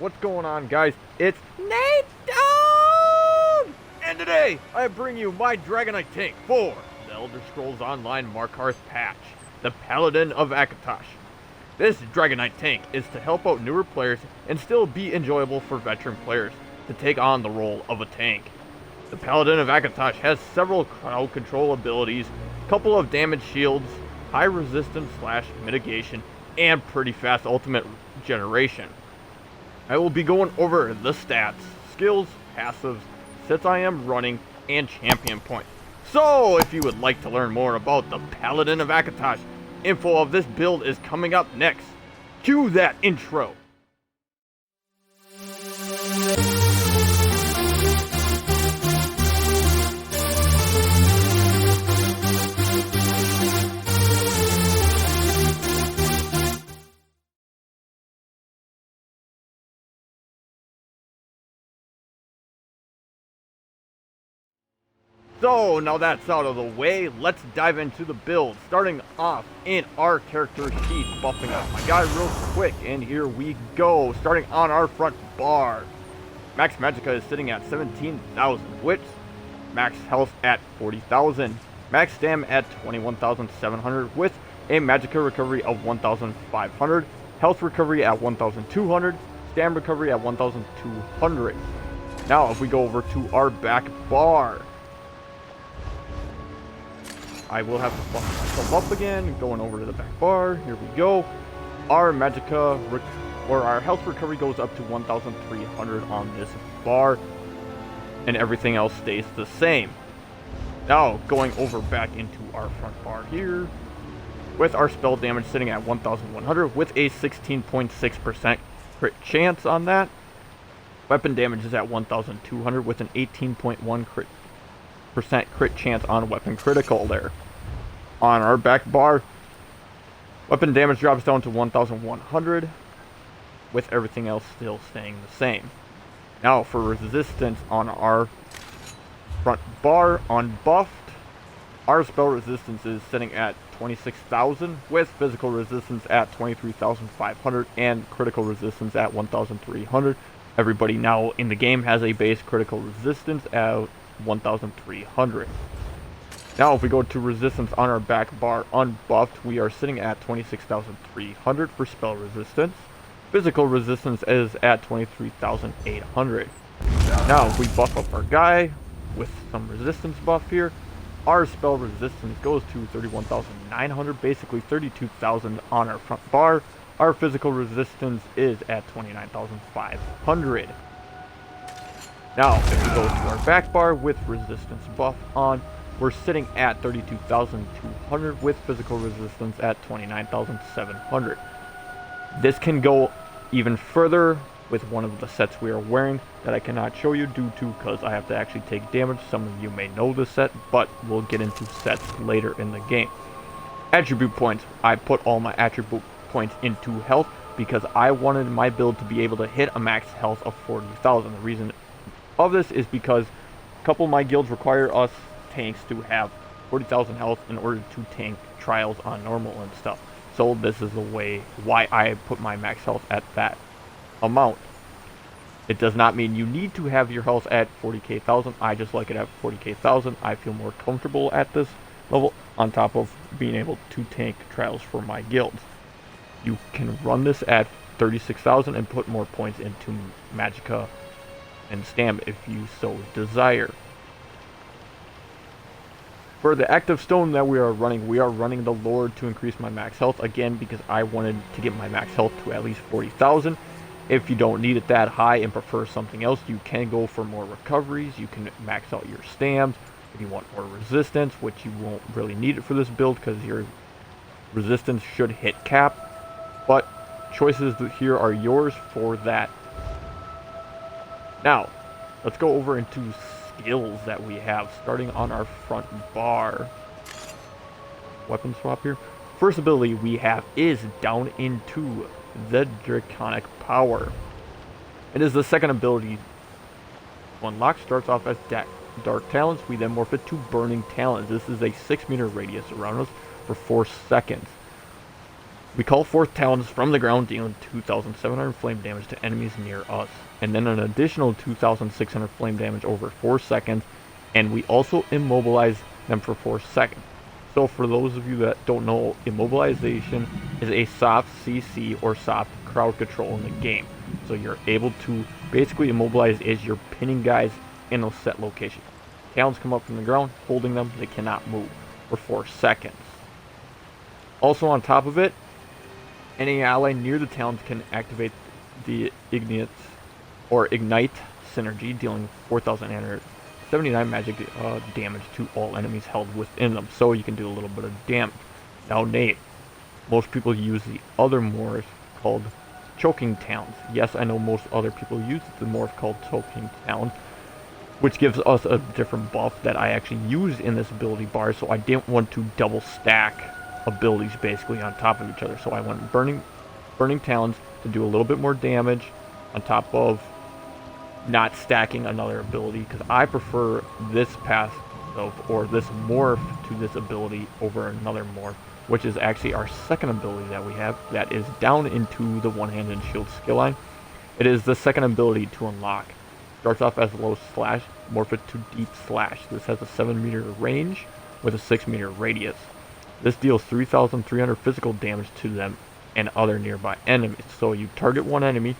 What's going on, guys? It's NATEDOG! And today, I bring you my Dragonknight Tank for the Elder Scrolls Online Markarth patch, the Paladin of Akatosh. This Dragonknight Tank is to help out newer players and still be enjoyable for veteran players to take on the role of a tank. The Paladin of Akatosh has several crowd control abilities, couple of damage shields, high resistance / mitigation, and pretty fast ultimate generation. I will be going over the stats, skills, passives, sets I am running, and champion points. So, if you would like to learn more about the Paladin of Akatosh, info of this build is coming up next. Cue that intro! So, now that's out of the way, let's dive into the build. Starting off in our character sheet, buffing up my guy real quick, and here we go. Starting on our front bar. Max Magicka is sitting at 17,000 wits, max health at 40,000, max stam at 21,700 with a Magicka recovery of 1,500, health recovery at 1,200, stam recovery at 1,200. Now, if we go over to our back bar, I will have to buff myself up again, going over to the back bar. Here we go. Our Magicka, our health recovery goes up to 1,300 on this bar, and everything else stays the same. Now, going over back into our front bar here, with our spell damage sitting at 1,100 with a 16.6% crit chance on that. Weapon damage is at 1,200 with an 18.1% crit chance on weapon critical there. On our back bar, weapon damage drops down to 1,100 with everything else still staying the same. Now for resistance on our front bar, unbuffed, our spell resistance is sitting at 26,000 with physical resistance at 23,500 and critical resistance at 1,300. Everybody now in the game has a base critical resistance at 1,300. Now if we go to resistance on our back bar unbuffed, we are sitting at 26,300 for spell resistance. Physical resistance is at 23,800. Now if we buff up our guy with some resistance buff here, our spell resistance goes to 31,900, basically 32,000 on our front bar. Our physical resistance is at 29,500. Now, if we go to our back bar with resistance buff on, we're sitting at 32,200 with physical resistance at 29,700. This can go even further with one of the sets we are wearing that I cannot show you due to because I have to actually take damage. Some of you may know this set, but we'll get into sets later in the game. Attribute points. I put all my attribute points into health because I wanted my build to be able to hit a max health of 40,000. The reason of this is because a couple of my guilds require us tanks to have 40,000 health in order to tank trials on normal and stuff. So this is the way why I put my max health at that amount. It does not mean you need to have your health at 40,000. I just like it at 40,000. I feel more comfortable at this level on top of being able to tank trials for my guilds. You can run this at 36,000 and put more points into Magicka and stam if you so desire. For the active stone that we are running the Lord to increase my max health again because I wanted to get my max health to at least 40,000. If you don't need it that high and prefer something else, you can go for more recoveries. You can max out your stams. If you want more resistance, which you won't really need it for this build because your resistance should hit cap, but choices here are yours for that. Now, let's go over into skills that we have, starting on our front bar. Weapon swap here. First ability we have is Down Into the Draconic Power. It is the second ability to unlock. Starts off as Dark Talents. We then morph it to Burning Talents. This is a 6-meter radius around us for 4 seconds. We call forth talons from the ground, dealing 2,700 flame damage to enemies near us, and then an additional 2,600 flame damage over 4 seconds, and we also immobilize them for 4 seconds. So for those of you that don't know, immobilization is a soft CC or soft crowd control in the game. So you're able to basically immobilize as you're pinning guys in a set location. Talons come up from the ground, holding them, they cannot move for 4 seconds. Also on top of it, any ally near the talons can activate the ignite synergy, dealing 4,879 magic damage to all enemies held within them. So you can do a little bit of damage. Now Nate, most people use the other morph called choking talons. Yes, I know most other people use the morph called choking talons, which gives us a different buff that I actually use in this ability bar, so I didn't want to double stack abilities basically on top of each other. So I went burning talons to do a little bit more damage on top of not stacking another ability, because I prefer this passive or this morph to this ability over another morph, which is actually our second ability that we have that is down into the one-handed shield skill line. It is the second ability to unlock. Starts off as low slash, morph it to deep slash. This has a 7-meter range with a 6-meter radius. This deals 3,300 physical damage to them and other nearby enemies. So you target one enemy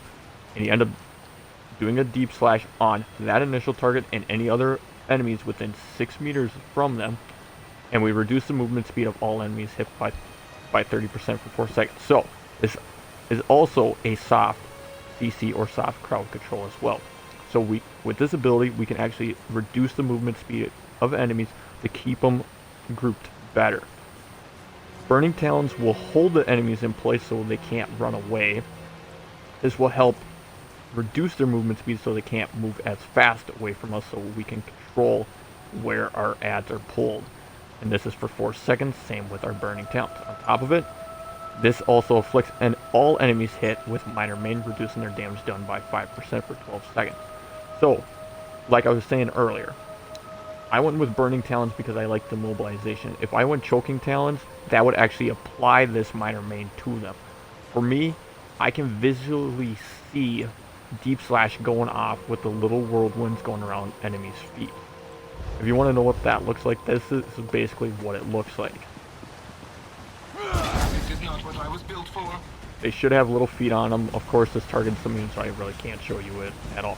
and you end up doing a deep slash on that initial target and any other enemies within 6 meters from them, and we reduce the movement speed of all enemies hit by 30% for 4 seconds. So this is also a soft CC or soft crowd control as well. So with this ability we can actually reduce the movement speed of enemies to keep them grouped better. Burning Talons will hold the enemies in place so they can't run away. This will help reduce their movement speed so they can't move as fast away from us, so we can control where our ads are pulled. And this is for 4 seconds, same with our Burning Talons. On top of it, this also afflicts all enemies hit with minor main, reducing their damage done by 5% for 12 seconds. So, like I was saying earlier, I went with Burning Talons because I like the mobilization. If I went Choking Talons, that would actually apply this minor main to them. For me, I can visually see Deep Slash going off with the little whirlwinds going around enemies' feet. If you want to know what that looks like, this is basically what it looks like. This is not what I was built for. They should have little feet on them. Of course, this targets immune, so I really can't show you it at all.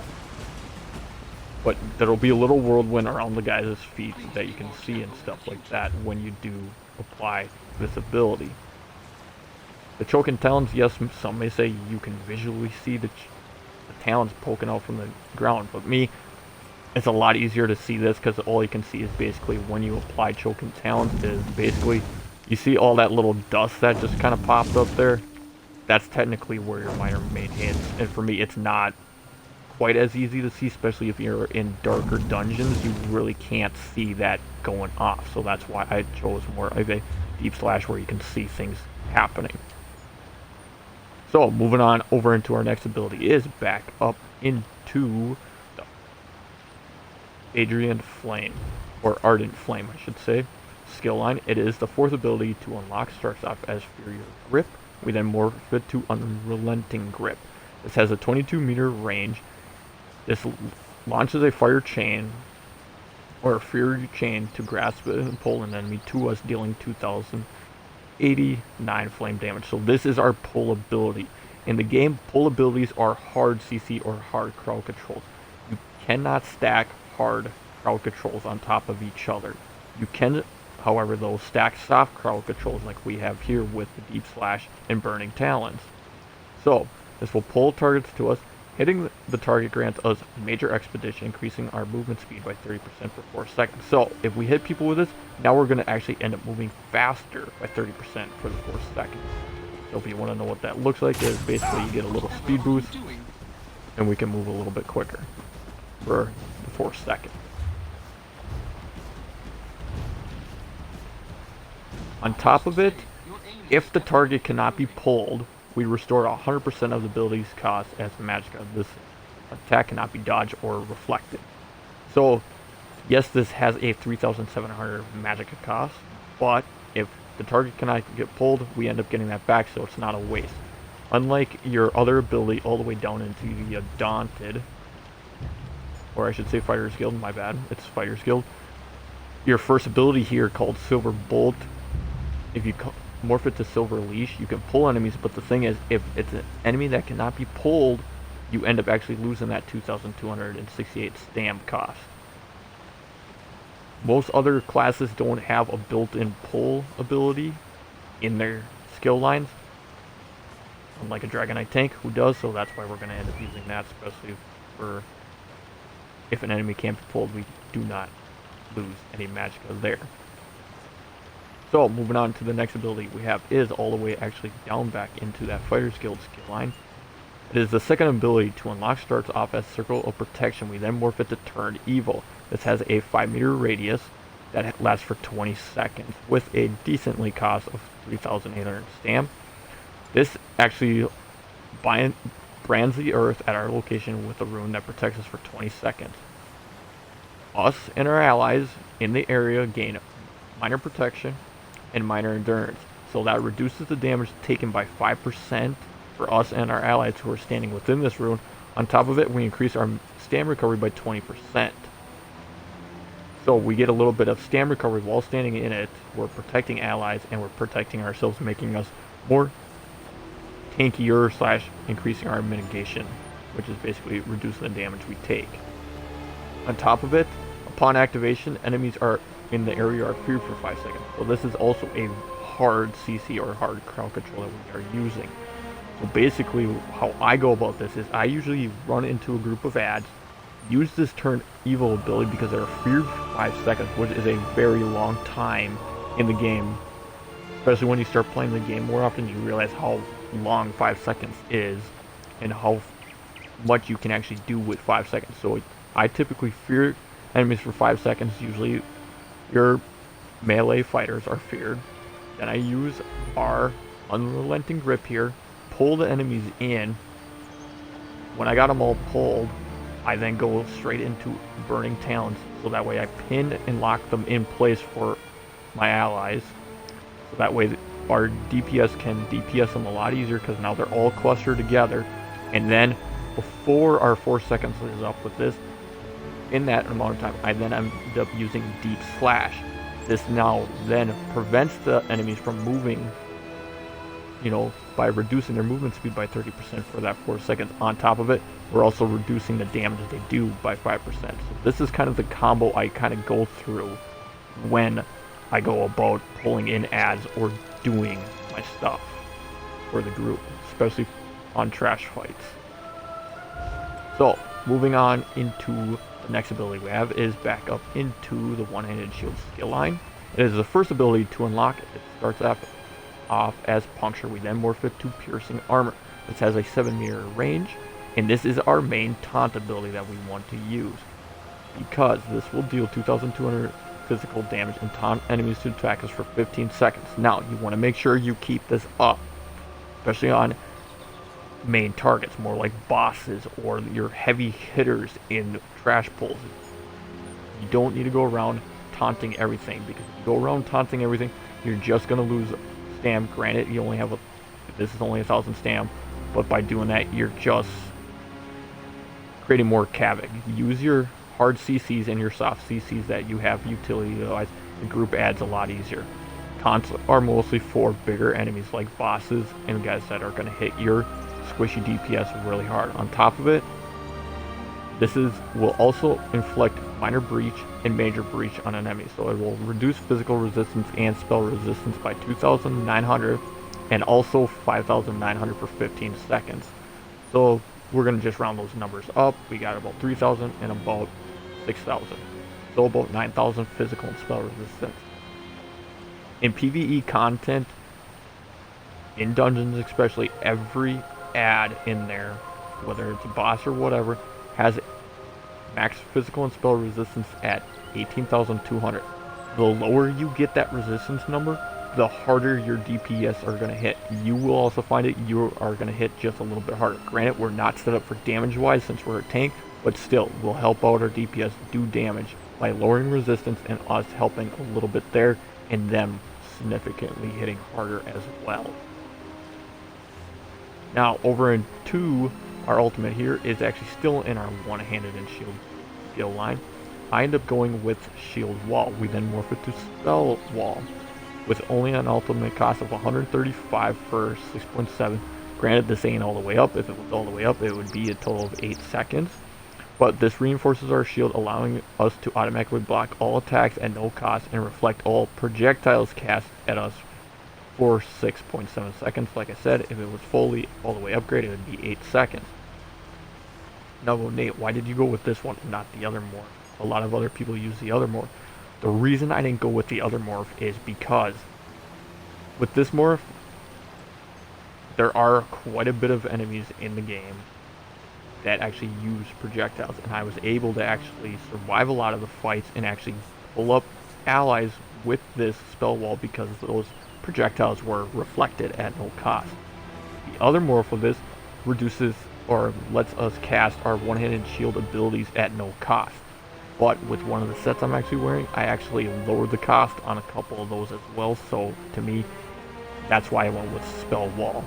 But there'll be a little whirlwind around the guy's feet that you can see and stuff like that when you do apply this ability. The Choking Talons, yes, some may say you can visually see the talons poking out from the ground, but me, it's a lot easier to see this because all you can see is basically when you apply Choking Talons is basically you see all that little dust that just kind of popped up there. That's technically where your minor main hits, and for me it's not quite as easy to see, especially if you're in darker dungeons. You really can't see that going off, so that's why I chose more of a Deep Slash where you can see things happening. So moving on over into our next ability is back up into the Ardent Flame, or Ardent Flame I should say, skill line. It is the 4th ability to unlock. Starts off as Furious Grip. We then morph it to Unrelenting Grip. This has a 22-meter range. This launches a fire chain or a fury chain to grasp it and pull an enemy to us, dealing 2,089 flame damage. So this is our pull ability. In the game, pull abilities are hard CC or hard crowd controls. You cannot stack hard crowd controls on top of each other. You can, however, though, stack soft crowd controls like we have here with the Deep Slash and Burning Talons. So this will pull targets to us. Hitting the target grants us major expedition, increasing our movement speed by 30% for 4 seconds. So if we hit people with this, now we're going to actually end up moving faster by 30% for the 4 seconds. So if you want to know what that looks like, is basically you get a little speed boost, and we can move a little bit quicker for the 4 seconds. On top of it, if the target cannot be pulled, we restore 100% of the ability's cost as magicka. This attack cannot be dodged or reflected. So, yes, this has a 3,700 magicka cost, but if the target cannot get pulled, we end up getting that back, so it's not a waste. Unlike your other ability all the way down into the Daunted, or I should say Fighter's Guild, my bad, it's Fighter's Guild. Your first ability here called Silver Bolt, if you morph it to Silver Leash, you can pull enemies, but the thing is, if it's an enemy that cannot be pulled, you end up actually losing that 2,268 stamp cost. Most other classes don't have a built-in pull ability in their skill lines, unlike a Dragonknight Tank, who does, so that's why we're going to end up using that, especially for if an enemy can't be pulled, we do not lose any magicka there. So, moving on to the next ability we have is all the way actually down back into that Fighter's Guild skill line. It is the second ability to unlock, starts off as Circle of Protection. We then morph it to Turned Evil. This has a 5-meter radius that lasts for 20 seconds with a decently cost of 3,800 stamp. This actually brands the earth at our location with a rune that protects us for 20 seconds. Us and our allies in the area gain minor protection and minor endurance, so that reduces the damage taken by 5% for us and our allies who are standing within this rune. On top of it, we increase our stam recovery by 20%. So we get a little bit of stam recovery while standing in it. We're protecting allies and we're protecting ourselves, making us more tankier slash increasing our mitigation, which is basically reducing the damage we take. On top of it, upon activation, enemies are in the area are feared for 5 seconds. So this is also a hard CC or hard crowd control that we are using. So basically how I go about this is I usually run into a group of ads, use this Turn Evil ability because they're feared for 5 seconds, which is a very long time in the game. Especially when you start playing the game more often, you realize how long 5 seconds is and how much you can actually do with 5 seconds. So I typically fear enemies for 5 seconds. Usually your melee fighters are feared. Then I use our Unrelenting Grip here, pull the enemies in. When I got them all pulled, I then go straight into Burning Talons, so that way I pin and lock them in place for my allies. So that way our DPS can DPS them a lot easier because now they're all clustered together. And then before our 4 seconds is up with this, in that amount of time, I then end up using Deep Slash. This now then prevents the enemies from moving, you know, by reducing their movement speed by 30% for that 4 seconds. On top of it, we're also reducing the damage they do by 5%. So this is kind of the combo I kind of go through when I go about pulling in ads or doing my stuff for the group, especially on trash fights. So, moving on into the next ability we have is back up into the One-Handed Shield skill line. It is the first ability to unlock. It starts off as Puncture. We then morph it to Piercing Armor. This has a 7-meter range, and this is our main taunt ability that we want to use, because this will deal 2,200 physical damage and taunt enemies to attack us for 15 seconds. Now, you want to make sure you keep this up, especially on main targets, more like bosses or your heavy hitters in trash pulls. You don't need to go around taunting everything, because if you go around taunting everything, you're just going to lose stam. Granted, you only have this is only 1,000 stam, but by doing that, you're just creating more havoc. Use your hard CCs and your soft CCs that you have utility, otherwise the group adds a lot easier. Taunts are mostly for bigger enemies like bosses and guys that are going to hit your squishy DPS really hard. On top of it, will also inflict minor breach and major breach on an enemy, so it will reduce physical resistance and spell resistance by 2,900 and also 5,900 for 15 seconds. So we're going to just round those numbers up. We got about 3,000 and about 6,000, so about 9,000 physical and spell resistance. In PVE content, in dungeons especially, every ad in there, whether it's a boss or whatever, has max physical and spell resistance at 18,200. The lower you get that resistance number, the harder your DPS are going to hit. You will also find it you are going to hit just a little bit harder. Granted, we're not set up for damage wise since we're a tank, but still, we'll help out our DPS do damage by lowering resistance and us helping a little bit there and them significantly hitting harder as well. Now, over into our ultimate here is actually still in our one-handed and shield skill line. I end up going with Shield Wall. We then morph it to Spell Wall, with only an ultimate cost of 135 for 6.7. Granted, this ain't all the way up. If it was all the way up, it would be a total of 8 seconds. But this reinforces our shield, allowing us to automatically block all attacks at no cost and reflect all projectiles cast at us for 6.7 seconds. Like I said, if it was fully all the way upgraded, it would be 8 seconds. Now, Nate, why did you go with this one, not the other morph? A lot of other people use the other morph. The reason I didn't go with the other morph is because with this morph, there are quite a bit of enemies in the game that actually use projectiles, and I was able to actually survive a lot of the fights and actually pull up allies with this spell wall because those projectiles were reflected at no cost. The other morph of this reduces or lets us cast our one-handed shield abilities at no cost. But with one of the sets I'm actually wearing, I actually lowered the cost on a couple of those as well, so to me, that's why I went with Spell Wall.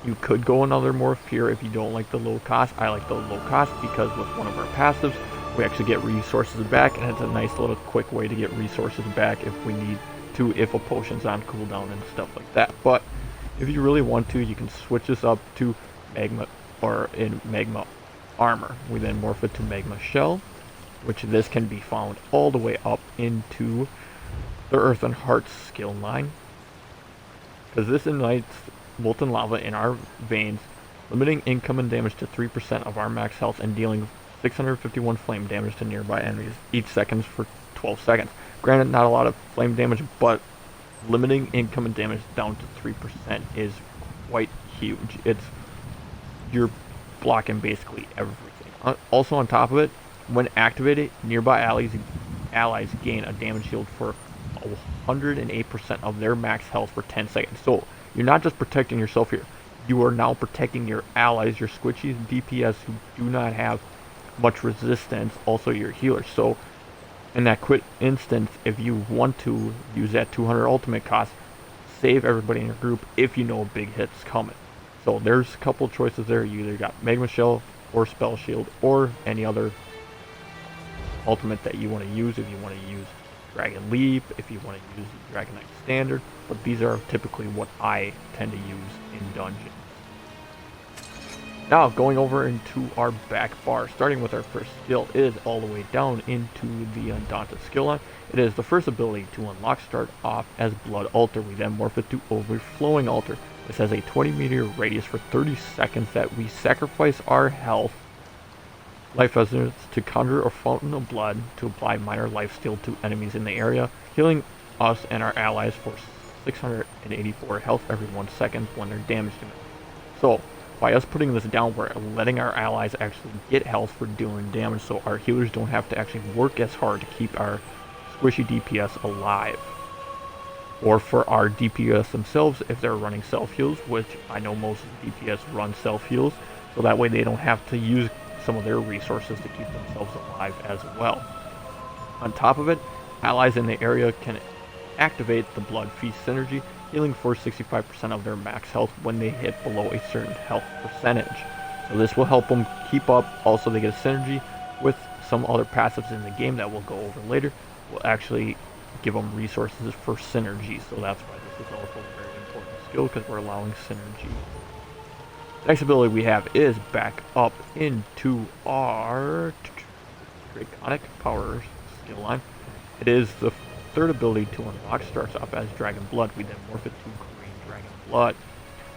You could go another morph here if you don't like the low cost. I like the low cost because with one of our passives, we actually get resources back, and it's a nice little quick way to get resources back if we need to, if a potion's on cooldown and stuff like that. But if you really want to, you can switch this up to Magma, or in Magma Armor. We then morph it to Magma Shell, which this can be found all the way up into the Earth and Hearts skill line, because this ignites molten lava in our veins, limiting incoming damage to 3% of our max health and dealing 651 flame damage to nearby enemies each second for 12 seconds. Granted, not a lot of flame damage, but limiting incoming damage down to 3% is quite huge. You're blocking basically everything. Also on top of it, when activated, nearby allies gain a damage shield for 108% of their max health for 10 seconds. So you're not just protecting yourself here, you are now protecting your allies, your squishies, DPS who do not have much resistance, also your healers. So in that quick instance, if you want to use that 200 ultimate cost, save everybody in your group if you know a big hit's coming. So there's a couple choices there. You either got Magma Shell or Spell Shield or any other ultimate that you want to use. If you want to use Dragon Leap, if you want to use Dragonknight Standard, but these are typically what I tend to use in dungeons. Now, going over into our back bar, starting with our first skill, is all the way down into the Undaunted skill line. It is the first ability to unlock, start off as Blood Altar. We then morph it to Overflowing Altar. This has a 20-meter radius for 30 seconds that we sacrifice our health, life essence, to conjure a fountain of blood to apply minor life steal to enemies in the area, healing us and our allies for 684 health every 1 second when they're damaged. So, by us putting this down, we're letting our allies actually get health for doing damage, so our healers don't have to actually work as hard to keep our squishy DPS alive. Or for our DPS themselves, if they're running self-heals, which I know most DPS run self-heals, so that way they don't have to use some of their resources to keep themselves alive as well. On top of it, allies in the area can activate the Blood Feast synergy, healing for 65% of their max health when they hit below a certain health percentage. So this will help them keep up. Also, they get a synergy with some other passives in the game that we'll go over later. Will actually give them resources for synergy, so that's why this is also a very important skill, because we're allowing synergy. Next ability we have is back up into our Draconic Power skill line. It is the third ability to unlock, starts off as Dragon Blood. We then morph it to Green Dragon Blood.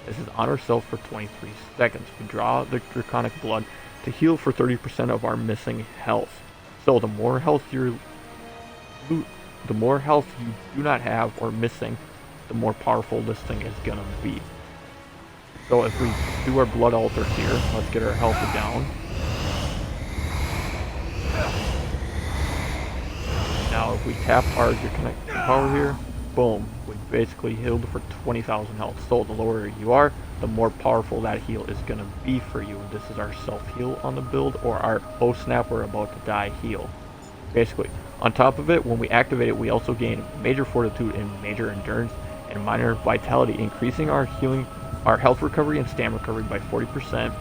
This is on ourselves for 23 seconds. We draw the Draconic Blood to heal for 30% of our missing health. So the more health you do not have or missing, the more powerful this thing is gonna be. So if we do our Blood Altar here, let's get our health down. Now if we tap our Draconic Power here, boom, we basically healed for 20,000 health. So the lower you are, the more powerful that heal is going to be for you. This is our self-heal on the build, or our oh snap, we're about to die heal. basically. On top of it, when we activate it, we also gain major fortitude and major endurance and minor vitality, increasing our healing, our health recovery and stamina recovery by 40%,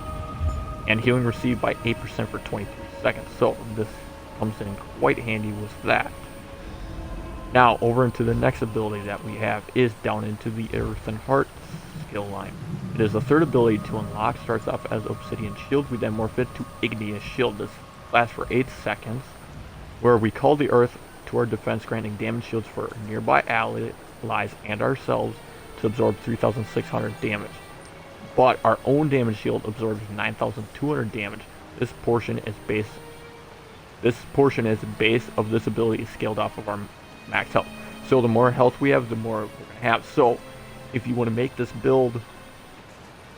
and healing received by 8% for 23 seconds. So this comes in quite handy with that. Now over into the next ability that we have is down into the Earthen Heart skill line. It is the third ability to unlock, starts off as Obsidian Shield. We then morph it to Igneous Shield. This lasts for 8 seconds, where we call the earth to our defense, granting damage shields for nearby allies and ourselves to absorb 3,600 damage. But our own damage shield absorbs 9,200 damage. This portion is base of this ability is scaled off of our max health. So the more health we have, the more we're gonna have. So if you want to make this build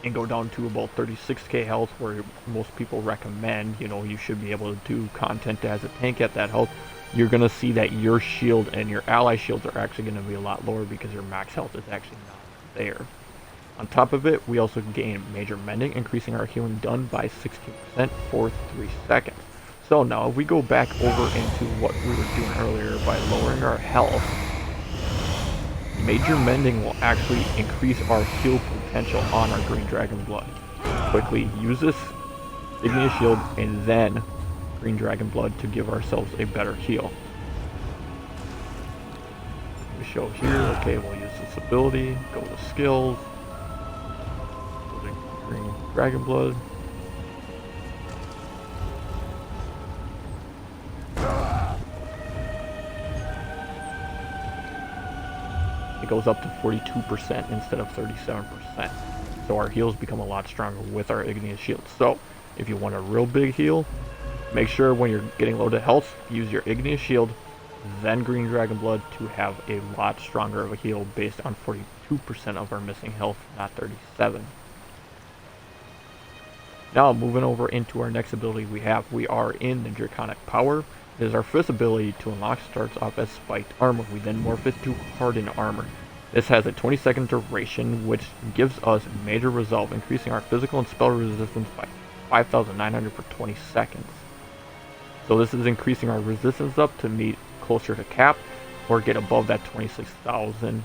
and go down to about 36k health, where most people recommend, you know, you should be able to do content as a tank at that health, you're gonna see that your shield and your ally shields are actually gonna be a lot lower because your max health is actually not there. On top of it, we also gain major mending, increasing our healing done by 16% for 3 seconds. So now if we go back over into what we were doing earlier by lowering our health, major mending will actually increase our heal potential on our green dragon blood. Quickly use this Igneous Shield and then green dragon blood to give ourselves a better heal. We show here, okay, we'll use this ability, go to skills, green dragon blood. It goes up to 42% instead of 37%. So our heals become a lot stronger with our Igneous Shield. So if you want a real big heal, make sure when you're getting low to health, use your Igneous Shield, then green dragon blood to have a lot stronger of a heal based on 42% of our missing health, not 37. Now moving over into our next ability we are in the Draconic Power. It is our fifth ability to unlock, starts off as Spiked Armor. We then morph it to Hardened Armor. This has a 20-second duration, which gives us major resolve, increasing our physical and spell resistance by 5,900 for 20 seconds. So this is increasing our resistance up to meet closer to cap, or get above that 26,000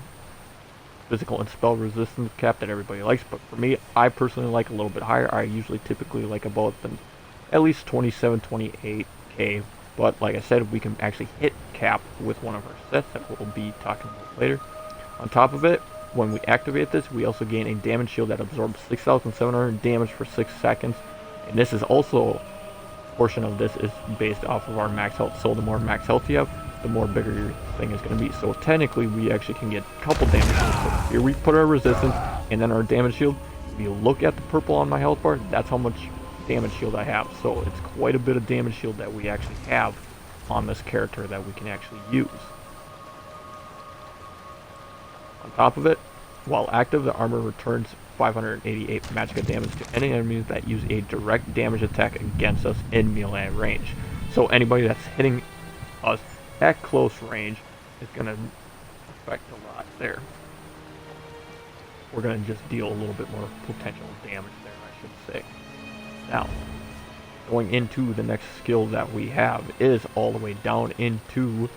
physical and spell resistance cap that everybody likes. But for me, I personally like a little bit higher. I usually typically like about at least 27, 28k. But like I said, we can actually hit cap with one of our sets that we'll be talking about later. On top of it, when we activate this, we also gain a damage shield that absorbs 6,700 damage for 6 seconds. And this is also, a portion of this is based off of our max health. So the more max health you have, the more bigger your thing is going to be. So technically, we actually can get a couple damage shields. So here we put our resistance and then our damage shield. If you look at the purple on my health bar, that's how much damage shield I have. So it's quite a bit of damage shield that we actually have on this character that we can actually use. On top of it, while active, the armor returns 588 magicka damage to any enemies that use a direct damage attack against us in melee range. So anybody that's hitting us at close range is going to affect a lot there. We're going to just deal a little bit more potential damage there, I should say. Now, going into the next skill that we have is all the way down into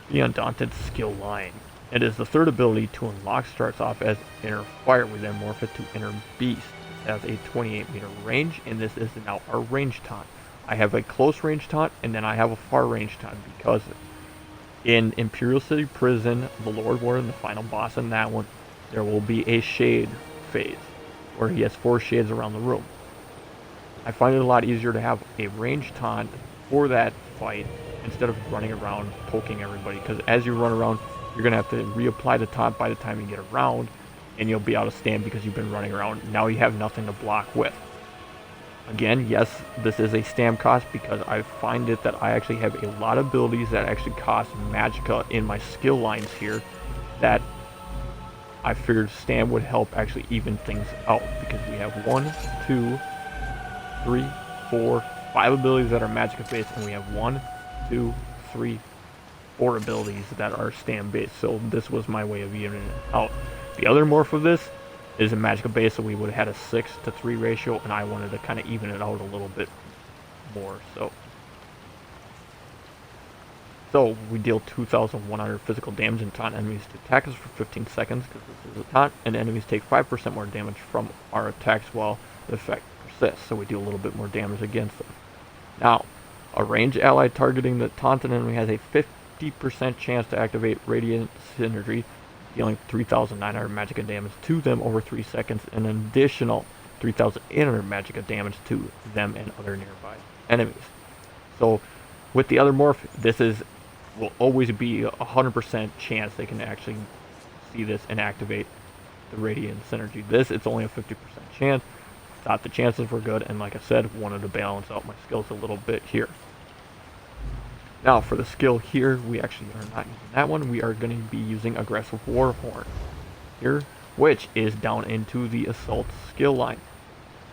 the Undaunted skill line. It is the third ability to unlock, starts off as Inner Fire. We then morph it to Inner Beast. It has a 28 meter range, and this is now our range taunt. I have a close range taunt, and then I have a far range taunt, because in Imperial City Prison, the Lord Warden, the final boss in that one, there will be a shade phase, where he has 4 shades around the room. I find it a lot easier to have a range taunt for that fight, instead of running around poking everybody, because as you run around, you're going to have to reapply the taunt by the time you get around, and you'll be out of stand because you've been running around. Now you have nothing to block with. Again, yes, this is a stam cost, because I find it that I actually have a lot of abilities that actually cost magicka in my skill lines here, that I figured stam would help actually even things out, because we have 1, 2, 3, 4, 5 abilities that are magicka based, and we have 1, 2, 3, 4 abilities that are stam based. So this was my way of evening it out. The other morph of this is a magicka base, so we would have had a 6-to-3 ratio, and I wanted to kind of even it out a little bit more. So So we deal 2,100 physical damage and taunt enemies to attack us for 15 seconds because this is a taunt, and enemies take 5% more damage from our attacks while the effect persists, so we do a little bit more damage against them. Now, a ranged ally targeting the taunted enemy has a 50% chance to activate Radiant Synergy, dealing 3,900 magicka damage to them over 3 seconds, and an additional 3,800 magicka damage to them and other nearby enemies. So, with the other morph, will always be a 100% chance they can actually see this and activate the Radiant Synergy. This, it's only a 50% chance. Thought the chances were good, and like I said, wanted to balance out my skills a little bit here. Now, for the skill here, we actually are not using that one. We are going to be using Aggressive Warhorn here, which is down into the Assault skill line.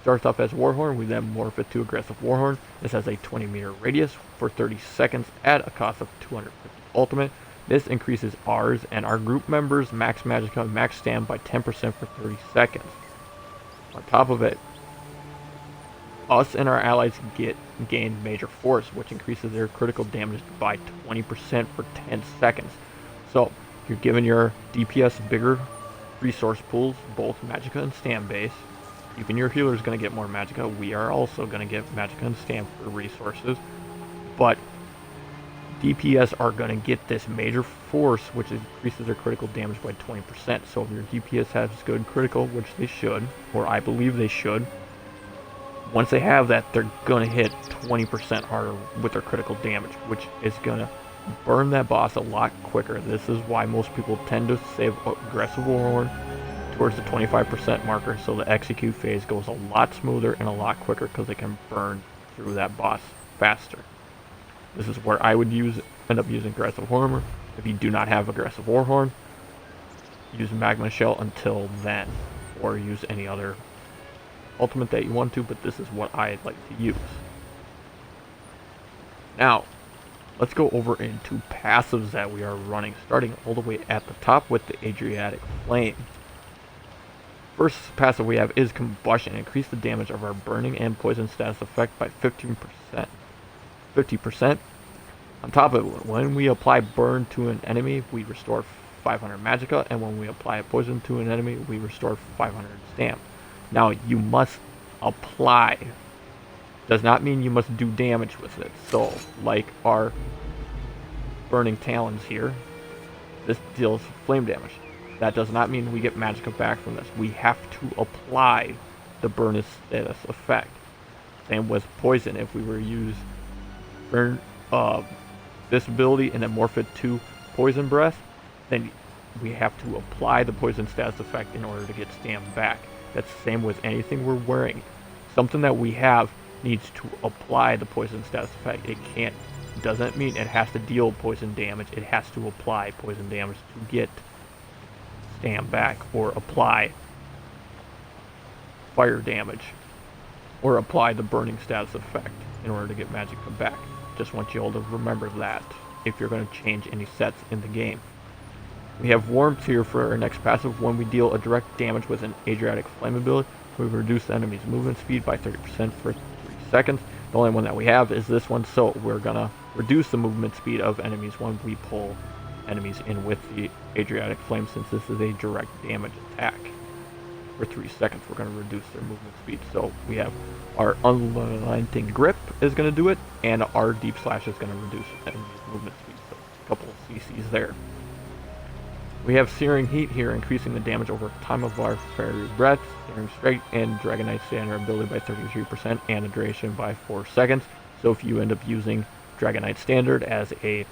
Starts off as Warhorn, we then morph it to Aggressive Warhorn. This has a 20-meter radius for 30 seconds at a cost of 250 ultimate. This increases ours and our group members' max magicka and max stam by 10% for 30 seconds. On top of it, us and our allies gain Major Force, which increases their critical damage by 20% for 10 seconds. So, you're giving your DPS bigger resource pools, both magicka and stam base. Even your healer is going to get more magicka. We are also going to get magicka and stam for resources. But DPS are going to get this Major Force, which increases their critical damage by 20%. So if your DPS has good critical, which they should, or I believe they should, once they have that, they're going to hit 20% harder with their critical damage, which is going to burn that boss a lot quicker. This is why most people tend to save Aggressive Warhorn towards the 25% marker, so the execute phase goes a lot smoother and a lot quicker because they can burn through that boss faster. This is where I would end up using Aggressive Warhorn. If you do not have Aggressive Warhorn, use Magma Shell until then, or use any other ultimate that you want to, but this is what I like to use. Now, let's go over into passives that we are running, starting all the way at the top with the Adriatic Flame. First passive we have is Combustion. Increase the damage of our burning and poison status effect by 50%. On top of it, when we apply burn to an enemy, we restore 500 magicka, and when we apply poison to an enemy, we restore 500 stam. Now, you must apply. Does not mean you must do damage with it. So, like our Burning Talons here, this deals flame damage. That does not mean we get magicka back from this. We have to apply the burn status effect. Same with poison. If we were to use burn this ability and then morph it to Poison Breath, then we have to apply the poison status effect in order to get stam back. That's the same with anything we're wearing. Something that we have needs to apply the poison status effect. It doesn't mean it has to deal poison damage. It has to apply poison damage to get stam back, or apply fire damage, or apply the burning status effect in order to get magicka back. Just want you all to remember that if you're going to change any sets in the game. We have Warmth here for our next passive. When we deal a direct damage with an Adriatic Flame ability, we reduce the enemy's movement speed by 30% for 3 seconds. The only one that we have is this one, so we're going to reduce the movement speed of enemies when we pull enemies in with the Adriatic Flame, since this is a direct damage attack. For 3 seconds, we're going to reduce their movement speed. So we have our Unrelenting Grip is going to do it, and our Deep Slash is going to reduce enemies' movement speed. So a couple of CCs there. We have Searing Heat here, increasing the damage over time of our Fairy Breath, Searing Strike, and Dragonknight Standard ability by 33%, and the duration by 4 seconds. So if you end up using Dragonknight Standard as a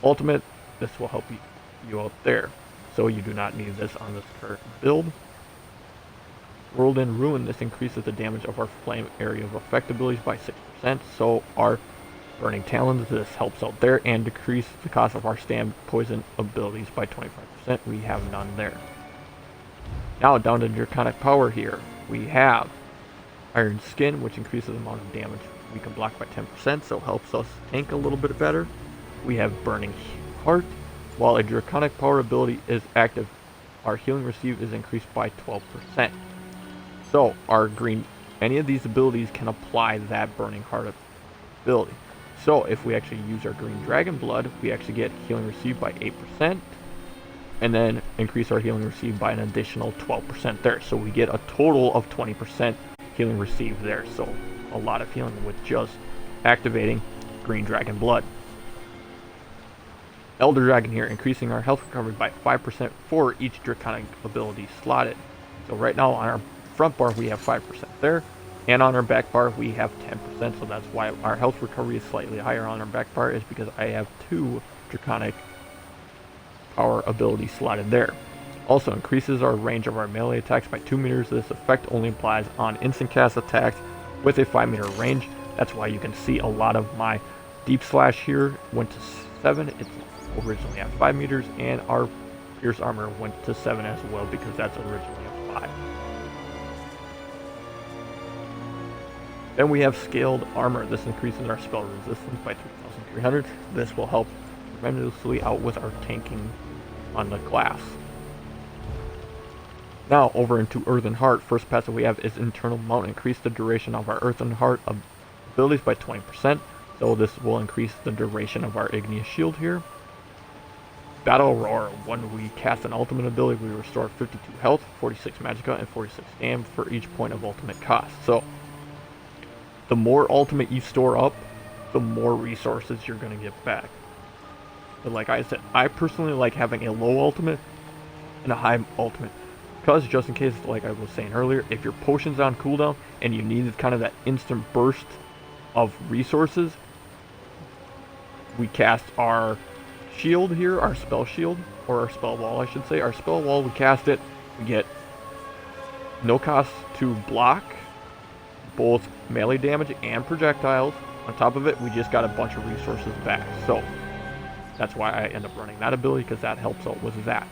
ultimate, this will help you out there. So you do not need this on this current build. Whirlwind Ruin, this increases the damage of our flame area of effect abilities by 6%. So our Burning Talons, this helps out there, and decrease the cost of our stam poison abilities by 25%. We have none there. Now down to Draconic Power here. We have Iron Skin, which increases the amount of damage we can block by 10%, so helps us tank a little bit better. We have Burning Heart. While a Draconic Power ability is active, our healing received is increased by 12%. So any of these abilities can apply that Burning Heart ability. So if we actually use our green dragon blood, we actually get healing received by 8%, and then increase our healing received by an additional 12% there. So we get a total of 20% healing received there. So a lot of healing with just activating green dragon blood. Elder Dragon here, increasing our health recovery by 5% for each draconic ability slotted. So right now on our front bar we have 5% there, and on our back bar we have 10%, so that's why our health recovery is slightly higher on our back bar, is because I have 2 draconic power abilities slotted there. Also increases our range of our melee attacks by 2 meters. This effect only applies on instant cast attacks with a 5-meter range. That's why you can see a lot of my deep slash here went to 7. It's originally at 5 meters, and our pierce armor went to 7 as well, because that's originally at 5. Then we have scaled armor. This increases our spell resistance by 3,300. This will help tremendously out with our tanking on the class. Now over into Earthen Heart. First passive we have is Internal Mount. Increase the duration of our Earthen Heart abilities by 20%. So this will increase the duration of our Igneous Shield here. Battle Roar. When we cast an ultimate ability, we restore 52 health, 46 magicka, and 46 stam for each point of ultimate cost. So the more ultimate you store up, the more resources you're going to get back. But like I said, I personally like having a low ultimate and a high ultimate, because just in case, like I was saying earlier, if your potion's on cooldown and you needed kind of that instant burst of resources, we cast our shield here, our spell shield, or our spell wall I should say. Our spell wall, we cast it, we get no cost to block both melee damage and projectiles. On top of it, we just got a bunch of resources back. So that's why I end up running that ability, because that helps out with that.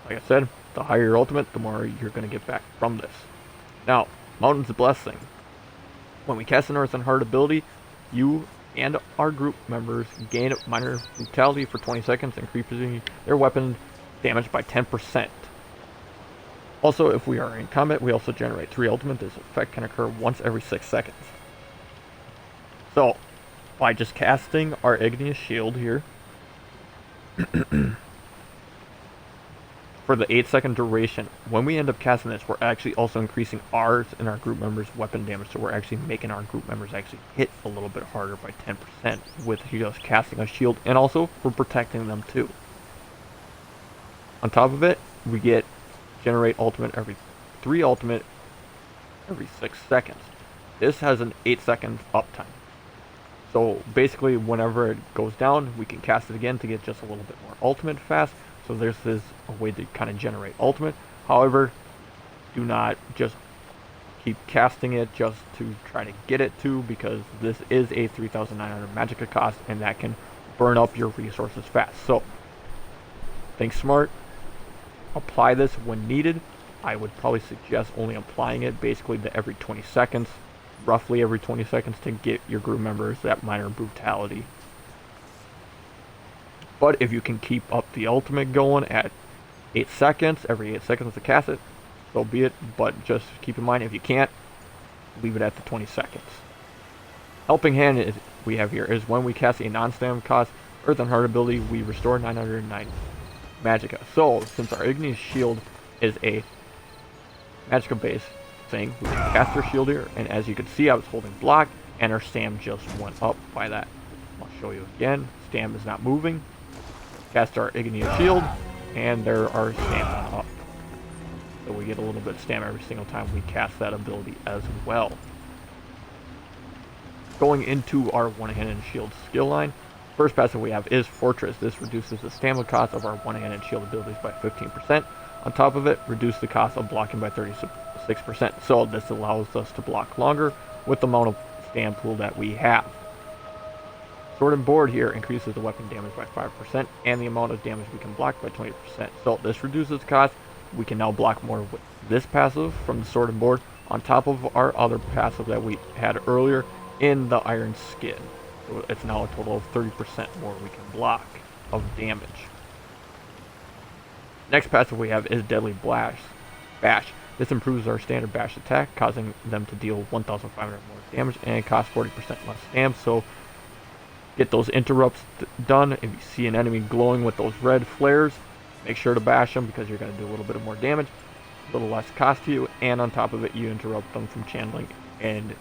Like I said, the higher your ultimate, the more you're going to get back from this. Now, Mountain's Blessing. When we cast an Earthen Heart ability, you and our group members gain minor brutality for 20 seconds, increasing their weapon damage by 10%. Also, if we are in combat, we also generate 3 ultimate. This effect can occur once every 6 seconds. So, by just casting our Igneous Shield here, for the 8-second duration, when we end up casting this, we're actually also increasing ours and our group members' weapon damage, so we're actually making our group members actually hit a little bit harder by 10% with just casting a shield, and also we're protecting them too. On top of it, we get generate ultimate every 3 ultimate every 6 seconds. This has an 8-second uptime. So basically, whenever it goes down, we can cast it again to get just a little bit more ultimate fast. So this is a way to kind of generate ultimate. However, do not just keep casting it just to try to get it to, because this is a 3,900 magicka cost, and that can burn up your resources fast. So think smart. Apply this when needed. I would probably suggest only applying it basically to every 20 seconds, roughly every 20 seconds, to get your group members that minor brutality. But if you can keep up the ultimate going at 8 seconds, every 8 seconds to cast it, so be it. But just keep in mind, if you can't, leave it at the 20 seconds. Helping Hand is, we have here, is when we cast a non-stam cost Earthen Heart ability, we restore 909 magicka. So since our Igneous Shield is a magicka based thing, we can cast our shield here, and as you can see, I was holding block and our stam just went up by that. I'll show you again. Stam is not moving. Cast our Igneous Shield, and there our stam went up. So we get a little bit of stam every single time we cast that ability as well. Going into our one-handed shield skill line, first passive we have is Fortress. This reduces the stamina cost of our one-handed shield abilities by 15%. On top of it, reduce the cost of blocking by 36%. So this allows us to block longer with the amount of stam pool that we have. Sword and Board here increases the weapon damage by 5% and the amount of damage we can block by 20%. So this reduces the cost. We can now block more with this passive from the Sword and Board on top of our other passive that we had earlier in the Iron Skin. So it's now a total of 30% more we can block of damage. Next passive we have is Deadly Bash. This improves our standard bash attack, causing them to deal 1,500 more damage and cost 40% less stamina. So get those interrupts done. If you see an enemy glowing with those red flares, make sure to bash them because you're going to do a little bit more damage, a little less cost to you, and on top of it, you interrupt them from channeling and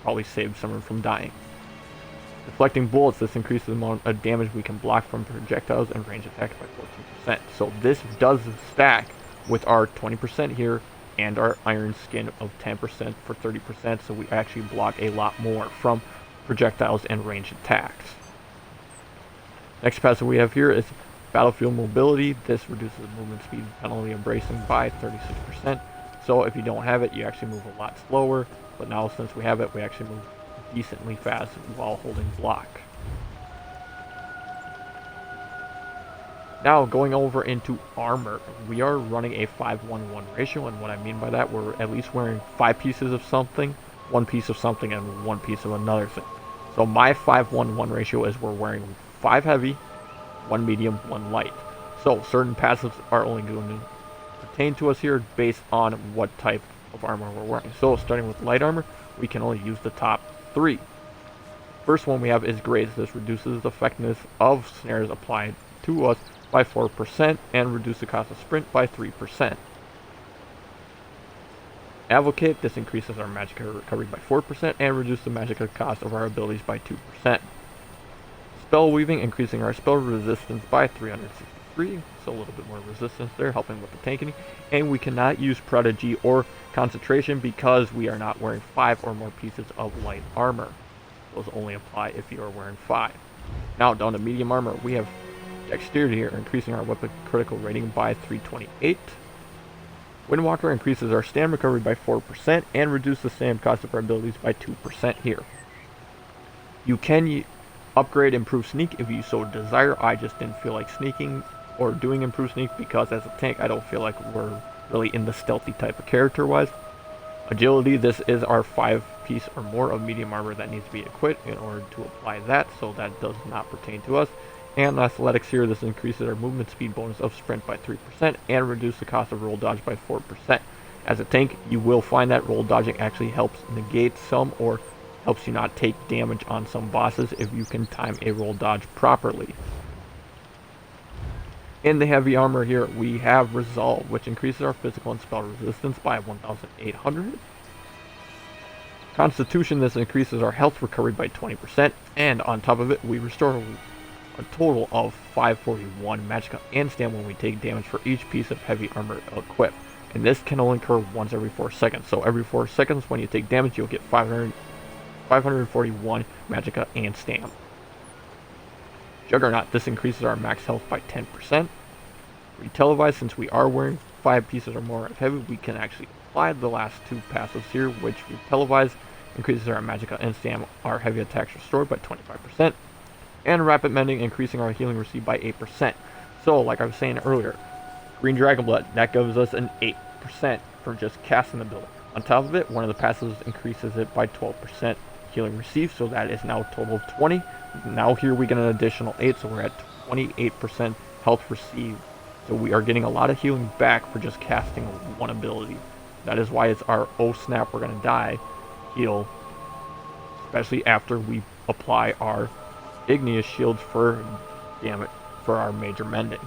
probably save someone from dying. Deflecting bullets, this increases the amount of damage we can block from projectiles and range attacks by 14%. So this does stack with our 20% here and our iron skin of 10% for 30%, so we actually block a lot more from projectiles and ranged attacks. Next passive we have here is Battlefield Mobility. This reduces the movement speed penalty of bracing by 36%. So if you don't have it, you actually move a lot slower, but now since we have it, we actually move decently fast while holding block. Now going over into armor, we are running a 5-1-1 ratio, and what I mean by that, we're at least wearing 5 pieces of something, 1 piece of something, and 1 piece of another thing. So my 5-1-1 ratio is we're wearing 5 heavy, 1 medium, 1 light. So certain passives are only going to pertain to us here based on what type of armor we're wearing. So starting with light armor, we can only use the top 3. First one we have is Graze. This reduces the effectiveness of snares applied to us by 4% and reduces the cost of sprint by 3%. Advocate, this increases our magicka recovery by 4% and reduces the magicka cost of our abilities by 2%. Spell Weaving, increasing our spell resistance by 363, so a little bit more resistance there, helping with the tanking. And we cannot use Prodigy or Concentration because we are not wearing 5 or more pieces of light armor. Those only apply if you are wearing 5. Now down to medium armor, we have Dexterity here, increasing our weapon critical rating by 328. Windwalker increases our stamina recovery by 4% and reduces the stamina cost of our abilities by 2% here. You can upgrade Improved Sneak if you so desire. I just didn't feel like sneaking or doing Improved Sneak because as a tank I don't feel like we're really in the stealthy type of character wise. Agility, this is our 5 piece or more of medium armor that needs to be equipped in order to apply that, so that does not pertain to us. And Athletics here, this increases our movement speed bonus of sprint by 3% and reduces the cost of roll dodge by 4%. As a tank, you will find that roll dodging actually helps negate some or helps you not take damage on some bosses if you can time a roll dodge properly. In the heavy armor here, we have Resolve, which increases our physical and spell resistance by 1,800. Constitution, this increases our health recovery by 20%, and on top of it, we restore a total of 541 magicka and stamina when we take damage for each piece of heavy armor equipped. And this can only occur once every 4 seconds. So every 4 seconds when you take damage, you'll get 541 magicka and stamina. Juggernaut, this increases our max health by 10%. Retelevise, since we are wearing 5 pieces or more of heavy, we can actually apply the last 2 passives here, which Retelevise increases our magicka and stamina, our heavy attacks restored by 25%. And Rapid Mending, increasing our healing received by 8%. So, like I was saying earlier, Green Dragon Blood, that gives us an 8% for just casting the ability. On top of it, one of the passives increases it by 12% healing received, so that is now a total of 20. Now here we get an additional 8, so we're at 28% health received. So we are getting a lot of healing back for just casting one ability. That is why it's our oh snap, we're going to die heal, especially after we apply our Igneous Shields for damage for our major mending.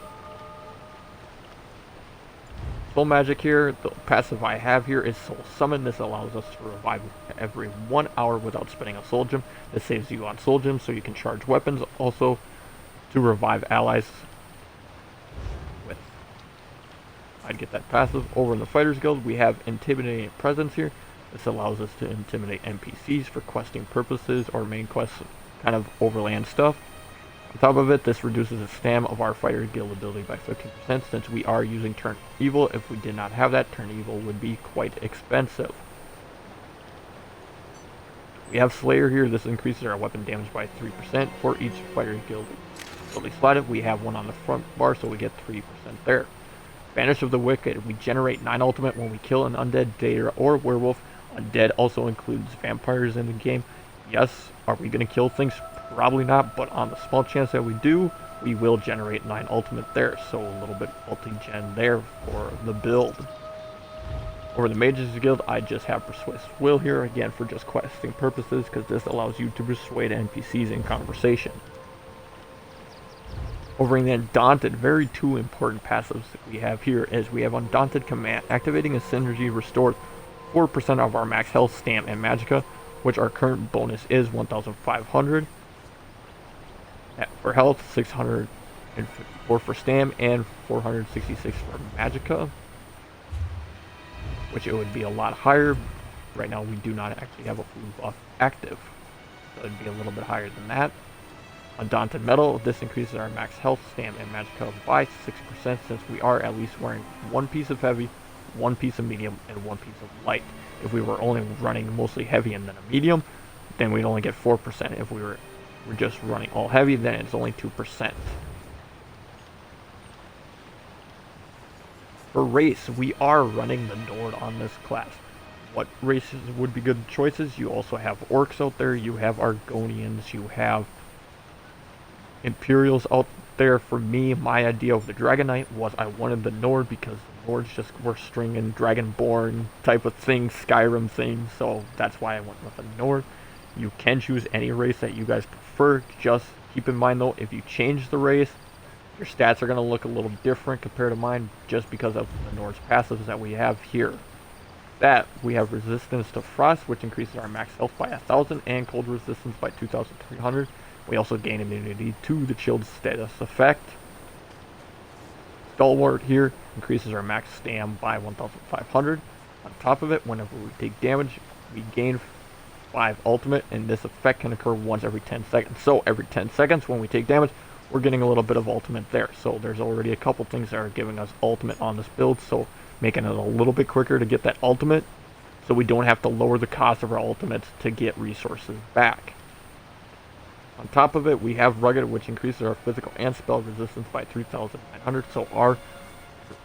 Soul Magic here, the passive I have here is Soul Summon. This allows us to revive every 1 hour without spending a Soul Gem. This saves you on Soul Gems so you can charge weapons, also to revive allies with. I'd get that passive. Over in the Fighters Guild, we have Intimidating Presence here. This allows us to intimidate NPCs for questing purposes or main quests, kind of overland stuff. On top of it, this reduces the stamina of our Fighter Guild ability by 15% since we are using Turn Evil. If we did not have that, Turn Evil would be quite expensive. We have Slayer here. This increases our weapon damage by 3% for each Fighter Guild ability slotted. We have one on the front bar, so we get 3% there. Banish of the Wicked. We generate 9 ultimate when we kill an undead, Data, or werewolf. Undead also includes vampires in the game. Yes, are we going to kill things? Probably not, but on the small chance that we do, we will generate 9 ultimate there, so a little bit multi-gen there for the build. Over the Mages Guild, I just have Persuasive Will here, again for just questing purposes, because this allows you to persuade NPCs in conversation. Over in the Undaunted, very two important passives that we have here is we have Undaunted Command. Activating a synergy restores 4% of our max health, stam, and magicka, which our current bonus is 1,500 for health, 654 for stam, and 466 for magicka, which it would be a lot higher. Right now we do not actually have a food buff active, so it'd be a little bit higher than that. Undaunted Metal, this increases our max health, stam, and magicka by 6% since we are at least wearing one piece of heavy, one piece of medium, and one piece of light. If we were only running mostly heavy and then a medium, then we'd only get 4%. If we're just running all heavy, then it's only 2%. For race, we are running the Nord on this class. What races would be good choices? You also have Orcs out there, you have Argonians, you have Imperials out there. For me, my idea of the Dragonknight was I wanted the Nord because the Nords just were stringing Dragonborn type of thing, Skyrim thing, so that's why I went with the Nord. You can choose any race that you guys prefer. Just keep in mind though, if you change the race, your stats are going to look a little different compared to mine just because of the Nord's passives that we have here. That we have resistance to frost, which increases our max health by 1,000 and cold resistance by 2,300. We also gain immunity to the chilled status effect. Stalwart here increases our max stam by 1,500. On top of it, whenever we take damage, we gain 5 ultimate, and this effect can occur once every 10 seconds. So every 10 seconds when we take damage, we're getting a little bit of ultimate there. So there's already a couple things that are giving us ultimate on this build, so making it a little bit quicker to get that ultimate, so we don't have to lower the cost of our ultimates to get resources back. On top of it, we have Rugged, which increases our physical and spell resistance by 3,900, so our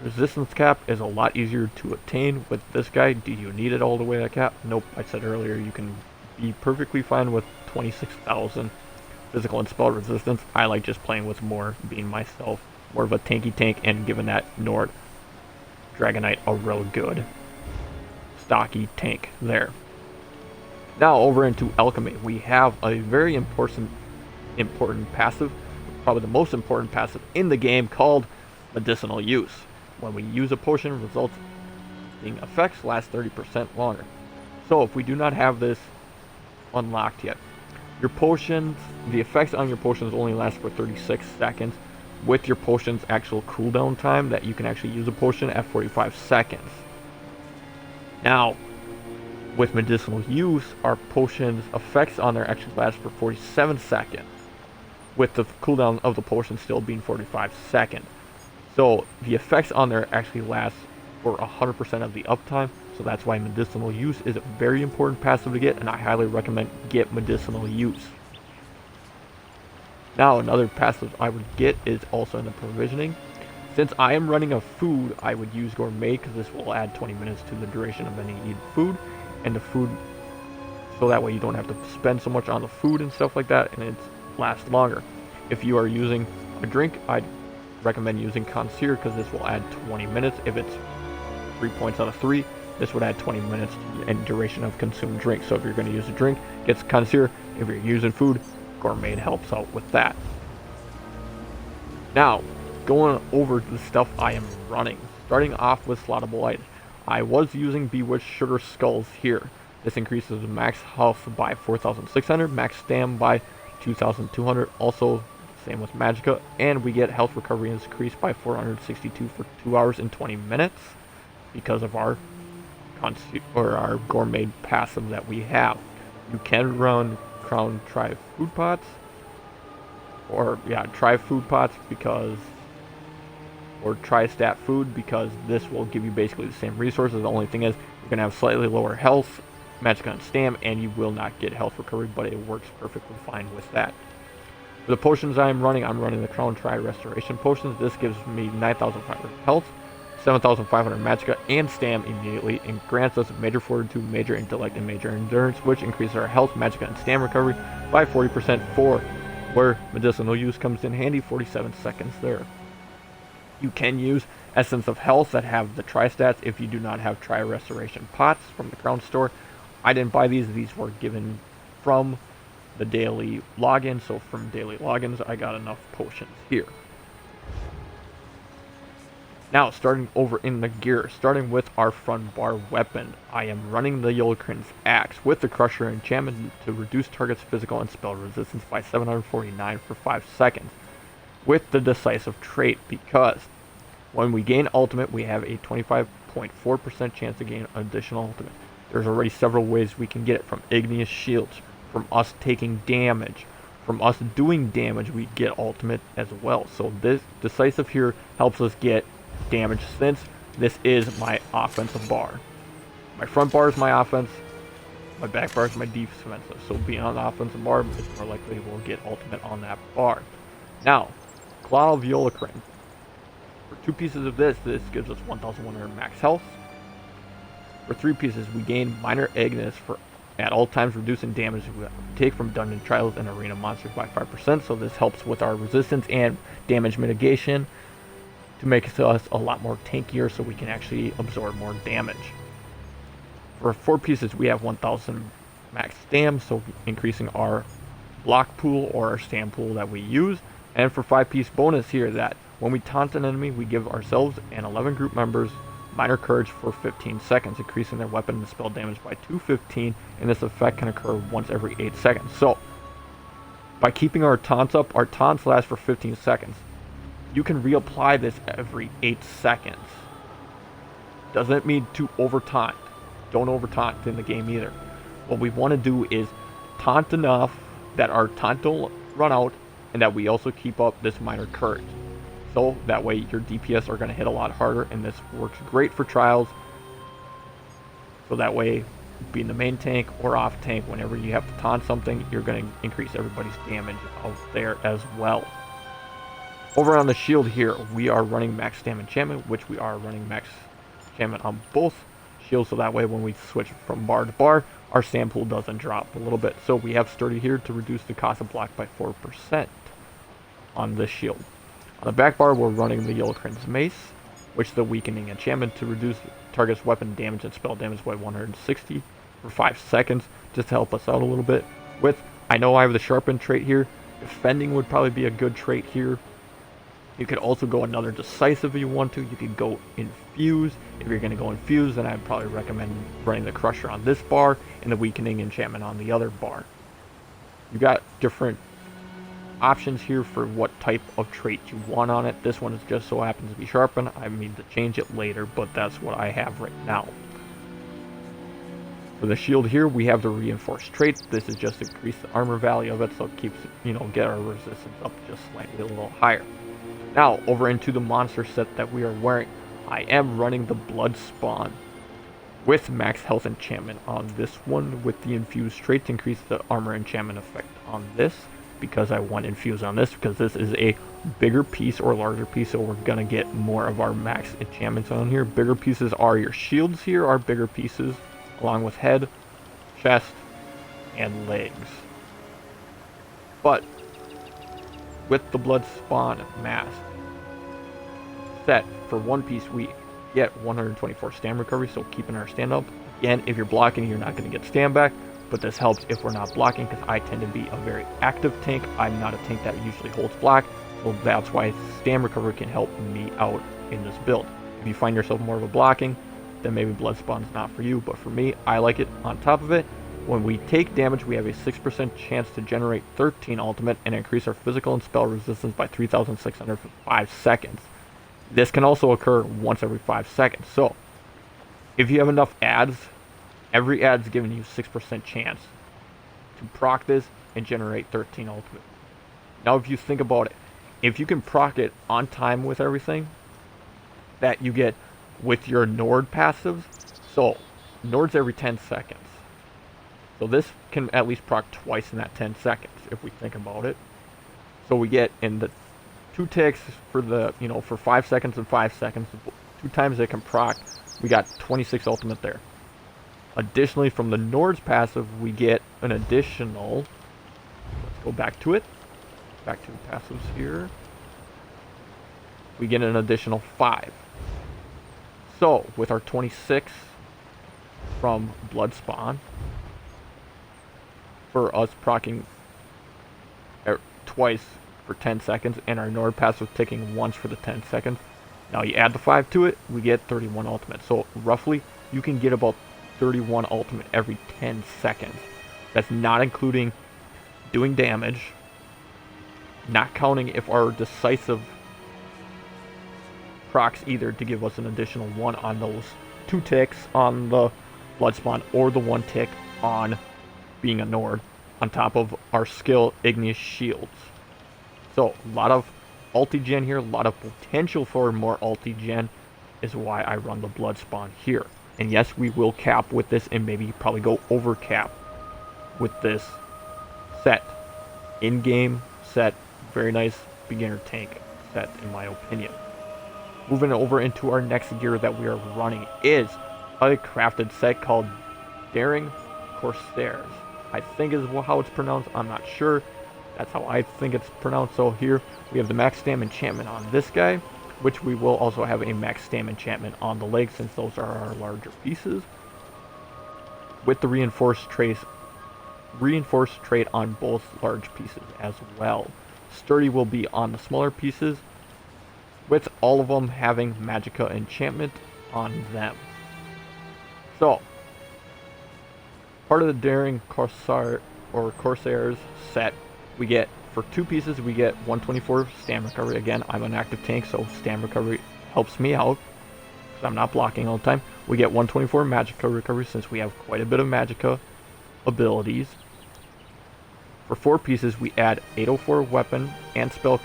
resistance cap is a lot easier to attain with this guy. Do you need it all the way to cap? Nope. I said earlier you can be perfectly fine with 26,000 physical and spell resistance. I like just playing with more, being myself, more of a tanky tank, and giving that Nord Dragonknight a real good stocky tank there. Now over into Alchemy, we have a very important passive, probably the most important passive in the game, called Medicinal Use. When we use a potion, resulting effects last 30% longer. So if we do not have this unlocked yet, your potions, the effects on your potions only last for 36 seconds, with your potion's actual cooldown time that you can actually use a potion at 45 seconds. Now, with Medicinal Use, our potion's effects on there actually last for 47 seconds, with the cooldown of the potion still being 45 seconds. So the effects on there actually last for 100% of the uptime, so that's why Medicinal Use is a very important passive to get, and I highly recommend get Medicinal Use. Now another passive I would get is also in the provisioning. Since I am running a food, I would use Gourmet because this will add 20 minutes to the duration of any eaten food, and the food, so that way you don't have to spend so much on the food and stuff like that, and it lasts longer. If you are using a drink, I'd recommend using Consier because this will add 20 minutes. If it's 3 points out of 3, this would add 20 minutes and duration of consumed drink. So if you're going to use a drink, get Consier. If you're using food, Gourmet helps out with that. Now, going over the stuff I am running, starting off with Slottable items. I was using Bewitched Sugar Skulls here. This increases max health by 4,600, max stam by 2,200, also same with magicka, and we get health recovery increased by 462 for 2 hours and 20 minutes because of our Gourmet passive that we have. You can run Crown Try Food Pots, or Try Food Pots because, or Try Stat Food, because this will give you basically the same resources. The only thing is you're going to have slightly lower health, magicka, and stam, and you will not get health recovery, but it works perfectly fine with that. For the potions I'm running the Crown Try Restoration Potions. This gives me 9,500 health, 7,500 magicka, and stam immediately, and grants us Major Fortitude, Major Intellect, and Major Endurance, which increases our health, magicka, and stam recovery by 40% for where Medicinal Use comes in handy, 47 seconds there. You can use Essence of Health that have the tri-stats if you do not have tri-restoration pots from the Crown Store. I didn't buy these. These were given from the daily login, so from daily logins I got enough potions here. Now, starting over in the gear, starting with our front bar weapon, I am running the Yolokrin's Axe with the Crusher enchantment to reduce target's physical and spell resistance by 749 for 5 seconds, with the Decisive trait, because when we gain ultimate, we have a 25.4% chance to gain additional ultimate. There's already several ways we can get it, from Igneous Shields, from us taking damage, from us doing damage, we get ultimate as well. So this Decisive here helps us get damage, since this is my offensive bar. My front bar is my offense, my back bar is my defensive. So being on the offensive bar, it's more likely we'll get ultimate on that bar. Now, Claw of Yolokrin. For 2 pieces of this gives us 1,100 max health. For 3 pieces, we gain Minor Ignis for at all times reducing damage we take from dungeon trials and arena monsters by 5%. So this helps with our resistance and damage mitigation to make us a lot more tankier, so we can actually absorb more damage. For 4 pieces, we have 1,000 max stam, so increasing our block pool or our stam pool that we use. And for 5-piece bonus here, that when we taunt an enemy, we give ourselves and 11 group members Minor Courage for 15 seconds, increasing their weapon and spell damage by 215, and this effect can occur once every 8 seconds. So, by keeping our taunts up, our taunts last for 15 seconds. You can reapply this every 8 seconds. Doesn't mean to over-taunt. Don't over-taunt in the game either. What we want to do is taunt enough that our taunt don't run out, and that we also keep up this Minor Courage. So that way your DPS are going to hit a lot harder, and this works great for trials. So that way, being the main tank or off tank, whenever you have to taunt something, you're going to increase everybody's damage out there as well. Over on the shield here, we are running max stam enchantment, which we are running max enchantment on both shields, so that way when we switch from bar to bar, our stam pool doesn't drop a little bit. So we have Sturdy here to reduce the cost of block by 4% on this shield. On the back bar, we're running the Yolokrin's Mace, which is the weakening enchantment to reduce target's weapon damage and spell damage by 160 for 5 seconds, just to help us out a little bit. I know I have the Sharpen trait here. Defending would probably be a good trait here. You could also go another Decisive if you want to. You could go Infuse. If you're going to go Infuse, then I'd probably recommend running the Crusher on this bar and the Weakening enchantment on the other bar. You got different options here for what type of trait you want on it. This one is just so happens to be Sharpen. I mean to change it later, but that's what I have right now. For the shield here, we have the Reinforced trait. This is just to increase the armor value of it, so it keeps, get our resistance up just slightly a little higher. Now, over into the monster set that we are wearing, I am running the Blood Spawn with max health enchantment on this one, with the Infused trait to increase the armor enchantment effect on this, because I want Infuse on this, because this is a bigger piece or larger piece, so we're going to get more of our max enchantments on here. Bigger pieces are your shields here, are bigger pieces, along with head, chest, and legs. But with the Blood Spawn mask set, for 1 piece we get 124 stam recovery, so keeping our stand up. Again, if you're blocking, you're not going to get stam back, but this helps if we're not blocking, because I tend to be a very active tank. I'm not a tank that usually holds block, so that's why stam recovery can help me out in this build. If you find yourself more of a blocking, then maybe Blood Spawn's not for you, but for me, I like it. On top of it, when we take damage, we have a 6% chance to generate 13 ultimate and increase our physical and spell resistance by 3,600 for 5 seconds. This can also occur once every 5 seconds. So, if you have enough adds, every ad's giving you 6% chance to proc this and generate 13 ultimate. Now, if you think about it, if you can proc it on time with everything that you get with your Nord passives, so Nord's every 10 seconds. So this can at least proc twice in that 10 seconds, if we think about it. So we get in the 2 ticks for the, for 5 seconds and 5 seconds, 2 times it can proc, we got 26 ultimate there. Additionally, from the Nord's passive, we get an additional, let's go back to it, back to the passives here. we get an additional 5. So, with our 26 from Blood Spawn, for us proccing twice for 10 seconds, and our Nord passive ticking once for the 10 seconds. Now you add the 5 to it, we get 31 ultimate. So roughly, you can get about 31 ultimate every 10 seconds. That's not including doing damage, not counting if our decisive procs either to give us an additional 1 on those 2 ticks on the Blood Spawn, or the 1 tick on being a Nord, on top of our skill Igneous Shields. So a lot of ulti-gen here, a lot of potential for more ulti-gen is why I run the Blood Spawn here. And yes, we will cap with this and maybe probably go over cap with this set. In-game set, very nice beginner tank set in my opinion. Moving over into our next gear that we are running is a crafted set called Daring Corsairs. I think is how it's pronounced, I'm not sure. That's how I think it's pronounced. So here we have the max stam enchantment on this guy, which we will also have a max stam enchantment on the legs since those are our larger pieces. With the reinforced trait on both large pieces as well. Sturdy will be on the smaller pieces, with all of them having Magicka enchantment on them. So, part of the Daring Corsairs set, we get, for 2 pieces, we get 124 stam recovery. Again, I'm an active tank, so stam recovery helps me out, because I'm not blocking all the time. We get 124 Magicka recovery, since we have quite a bit of Magicka abilities. For 4 pieces, we add 804 weapon and spell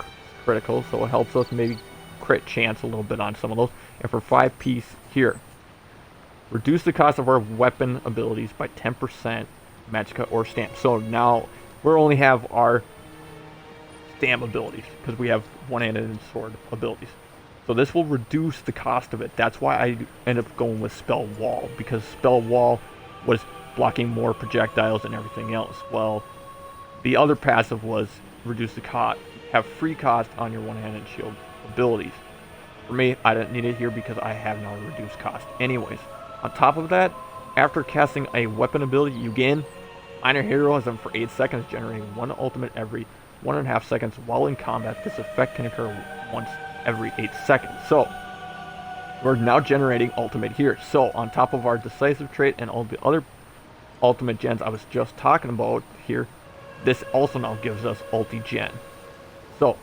critical, so it helps us maybe crit chance a little bit on some of those. And for 5 piece here, reduce the cost of our weapon abilities by 10% Magicka or stam. So now we only have our stam abilities because we have one-handed and sword abilities. So this will reduce the cost of it. That's why I ended up going with Spell Wall, because Spell Wall was blocking more projectiles and everything else. Well, the other passive was reduce the cost, have free cost on your one-handed shield abilities. For me, I didn't need it here because I have no reduced cost anyways. On top of that, after casting a weapon ability, you gain minor heroism for 8 seconds, generating 1 ultimate every 1.5 seconds while in combat. This effect can occur once every 8 seconds. So, we're now generating ultimate here. So, on top of our decisive trait and all the other ultimate gens I was just talking about here, this also now gives us ulti-gen. So,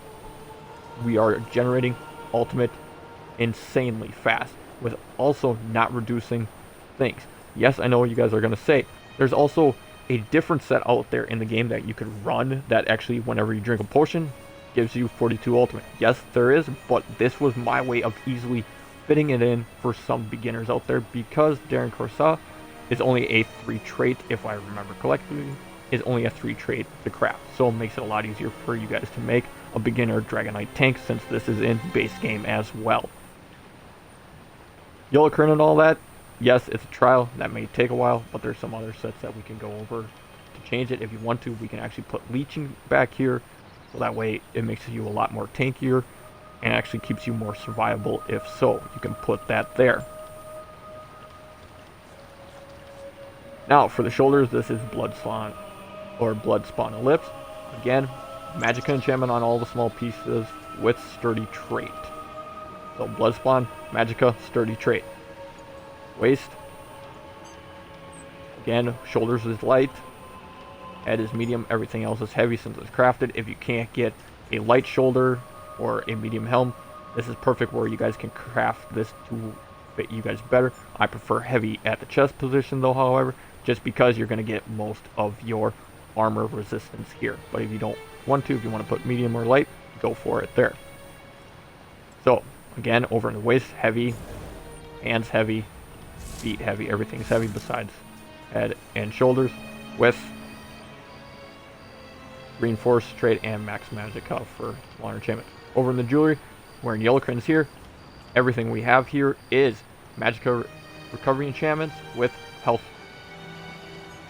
we are generating ultimate insanely fast, with also not reducing things. Yes, I know what you guys are going to say. There's also a different set out there in the game that you could run that actually, whenever you drink a potion, gives you 42 ultimate. Yes, there is, but this was my way of easily fitting it in for some beginners out there, because Daring Corsairs is only a 3 trait, if I remember correctly, is only a 3 trait to craft. So it makes it a lot easier for you guys to make a beginner Dragonknight Tank, since this is in base game as well. Yellow Current and all that, yes, it's a trial. That may take a while, but there's some other sets that we can go over to change it. If you want to, we can actually put leeching back here, so that way it makes you a lot more tankier and actually keeps you more survivable. If so, you can put that there. Now, for the shoulders, this is Blood Spawn Ellipse. Again, Magicka enchantment on all the small pieces with sturdy trait. So Blood Spawn, Magicka, sturdy trait. Waist. Again, shoulders is light. Head is medium. Everything else is heavy since it's crafted. If you can't get a light shoulder or a medium helm, this is perfect where you guys can craft this to fit you guys better. I prefer heavy at the chest position though, however, just because you're going to get most of your armor resistance here. But if you don't want to, if you want to put medium or light, go for it there. So, again, over in the waist, heavy, hands heavy, feet heavy, everything's heavy besides head and shoulders, with reinforced trait and max Magicka for smaller enchantment. Over in the jewelry, wearing yellow crayons here, everything we have here is Magicka recovery enchantments with health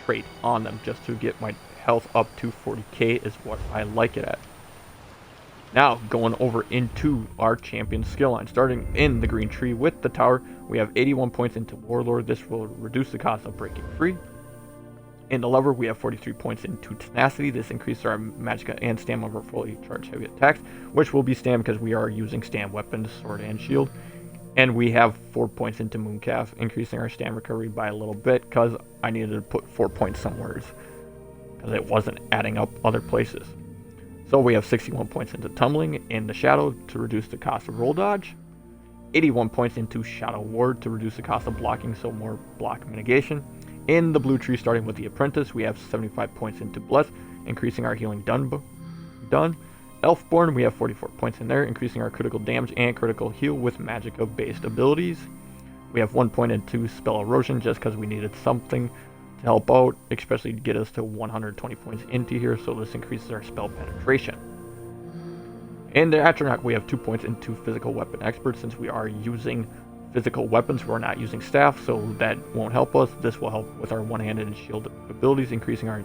trait on them, just to get my health up to 40k is what I like it at. Now, going over into our champion skill line, starting in the green tree with the tower, we have 81 points into Warlord. This will reduce the cost of breaking free. In the lever, we have 43 points into Tenacity. This increases our Magicka and Stamina for fully charged heavy attacks, which will be Stam because we are using Stam weapons, sword and shield. And we have 4 points into Mooncalf, increasing our Stam recovery by a little bit because I needed to put 4 points somewhere because it wasn't adding up other places. So we have 61 points into Tumbling in the Shadow to reduce the cost of roll dodge, 81 points into Shadow Ward to reduce the cost of blocking, so more block mitigation. In the blue tree, starting with the Apprentice, we have 75 points into Bless, increasing our healing done. Elfborn, we have 44 points in there, increasing our critical damage and critical heal with Magicka-based abilities. We have 1 point into Spell Erosion just because we needed something to help out, especially to get us to 120 points into here, so this increases our spell penetration. In the Atronach, we have 2 points into Physical Weapon Expert since we are using physical weapons. We're not using staff, so that won't help us. This will help with our one-handed and shield abilities, increasing our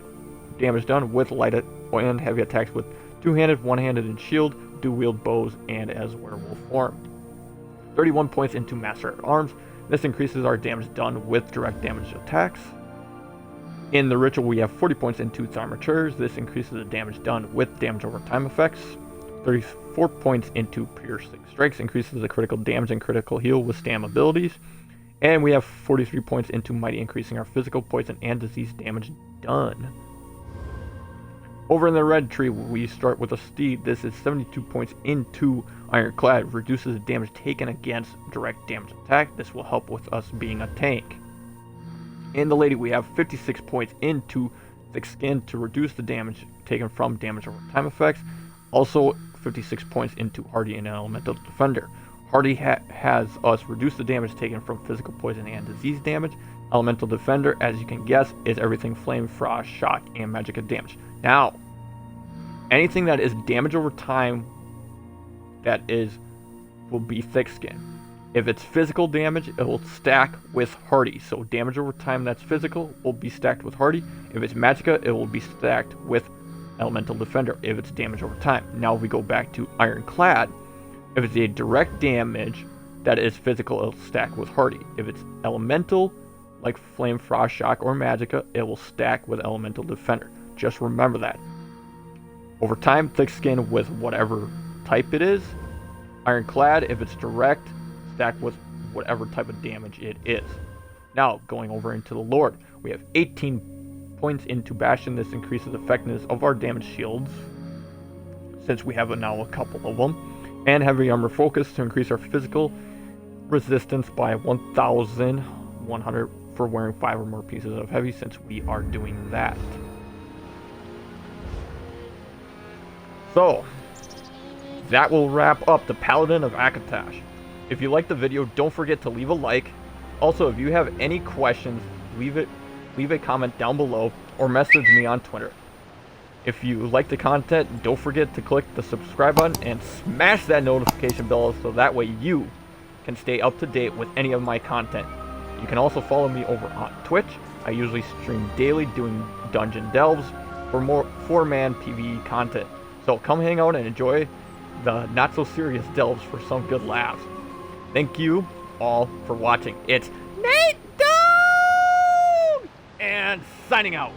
damage done with light and heavy attacks with two-handed, one-handed, and shield, dual-wield bows, and as werewolf form. 31 points into Master at Arms. This increases our damage done with direct damage attacks. In the Ritual, we have 40 points into its Armatures. This increases the damage done with damage over time effects. 34 points into Piercing Strikes, increases the critical damage and critical heal with Stam abilities. And we have 43 points into Mighty, increasing our physical, poison, and disease damage done. Over in the red tree, we start with a Steed. This is 72 points into Ironclad, reduces the damage taken against direct damage attack. This will help with us being a tank. In the Lady, we have 56 points into Thick Skin to reduce the damage taken from damage over time effects. Also, 56 points into Hardy and Elemental Defender. Hardy has us reduce the damage taken from physical, poison, and disease damage. Elemental Defender, as you can guess, is everything Flame, Frost, Shock, and Magicka damage. Now, anything that is damage over time will be Thick Skin. If it's physical damage, it will stack with Hardy. So damage over time that's physical will be stacked with Hardy. If it's Magicka, it will be stacked with Elemental Defender if it's damage over time. Now if we go back to Ironclad, if it's a direct damage that is physical, it'll stack with Hardy. If it's elemental, like Flame, Frost, Shock, or Magicka, it will stack with Elemental Defender. Just remember that. Over time, Thick Skin with whatever type it is. Ironclad, if it's direct, stack with whatever type of damage it is. Now, going over into the Lord, we have 18 points into Bastion. This increases the effectiveness of our damage shields, since we have now a couple of them. And Heavy Armor Focus to increase our physical resistance by 1,100 for wearing 5 or more pieces of heavy, since we are doing that. So, that will wrap up the Paladin of Akatosh. If you liked the video, don't forget to leave a like. Also, if you have any questions, leave a comment down below or message me on Twitter. If you like the content, don't forget to click the subscribe button and smash that notification bell so that way you can stay up to date with any of my content. You can also follow me over on Twitch. I usually stream daily doing dungeon delves for more 4-man PVE content. So come hang out and enjoy the not so serious delves for some good laughs. Thank you all for watching. It's NATEDOG! And signing out.